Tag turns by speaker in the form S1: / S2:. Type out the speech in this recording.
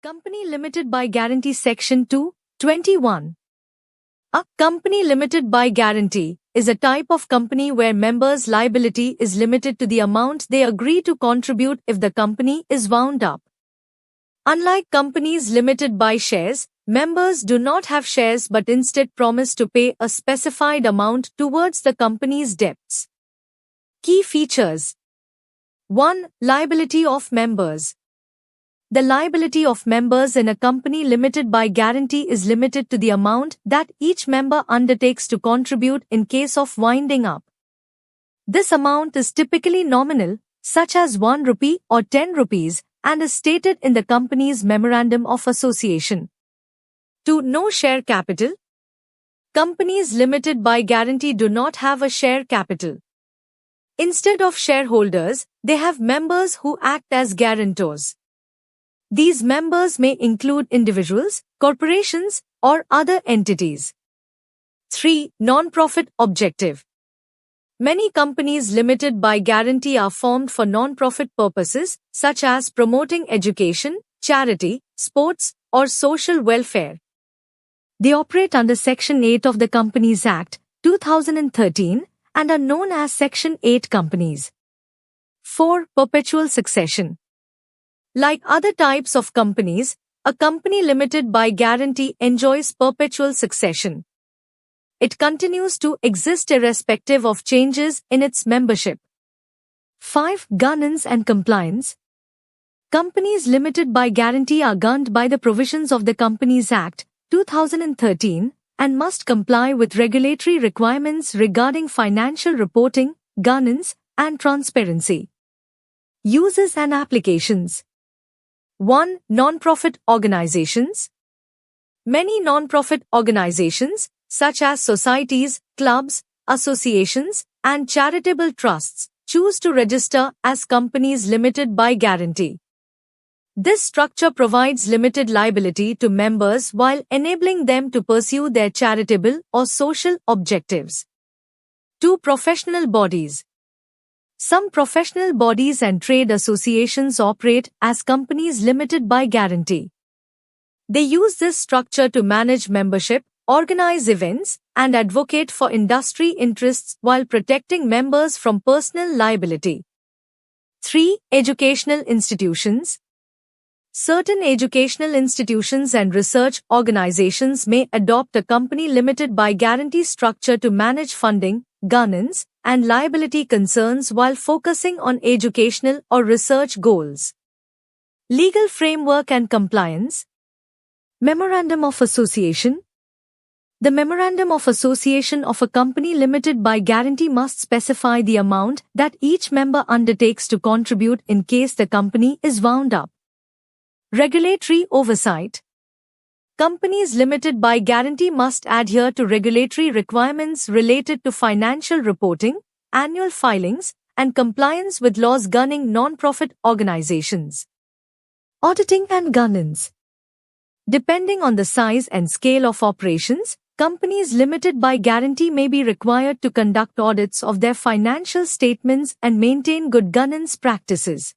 S1: Company Limited by Guarantee Section 2(21). A company limited by guarantee is a type of company where members' liability is limited to the amount they agree to contribute if the company is wound up. Unlike companies limited by shares, members do not have shares but instead promise to pay a specified amount towards the company's debts. Key features: 1. Liability of members. The liability of members in a company limited by guarantee is limited to the amount that each member undertakes to contribute in case of winding up. This amount is typically nominal, such as 1 rupee or 10 rupees, and is stated in the company's Memorandum of Association. 2. No share capital. Companies limited by guarantee do not have a share capital. Instead of shareholders, they have members who act as guarantors. These members may include individuals, corporations, or other entities. 3. Non-profit objective. Many companies limited by guarantee are formed for non-profit purposes, such as promoting education, charity, sports, or social welfare. They operate under Section 8 of the Companies Act, 2013, and are known as Section 8 companies. 4. Perpetual succession. Like other types of companies, a company limited by guarantee enjoys perpetual succession. It continues to exist irrespective of changes in its membership. 5. Governance and compliance. Companies limited by guarantee are governed by the provisions of the Companies Act, 2013, and must comply with regulatory requirements regarding financial reporting, governance, and transparency. Uses and applications. 1. Non-profit organizations. Many non-profit organizations, such as societies, clubs, associations, and charitable trusts, choose to register as companies limited by guarantee. This structure provides limited liability to members while enabling them to pursue their charitable or social objectives. 2. Professional bodies. Some professional bodies and trade associations operate as companies limited by guarantee. They use this structure to manage membership, organize events, and advocate for industry interests while protecting members from personal liability. 3. Educational institutions. Certain educational institutions and research organizations may adopt a company limited by guarantee structure to manage funding, governance, and liability concerns while focusing on educational or research goals. Legal framework and compliance. Memorandum of Association. The Memorandum of Association of a company limited by guarantee must specify the amount that each member undertakes to contribute in case the company is wound up. Regulatory oversight. Companies limited by guarantee must adhere to regulatory requirements related to financial reporting, annual filings, and compliance with laws governing non-profit organizations. Auditing and governance. Depending on the size and scale of operations, companies limited by guarantee may be required to conduct audits of their financial statements and maintain good governance practices.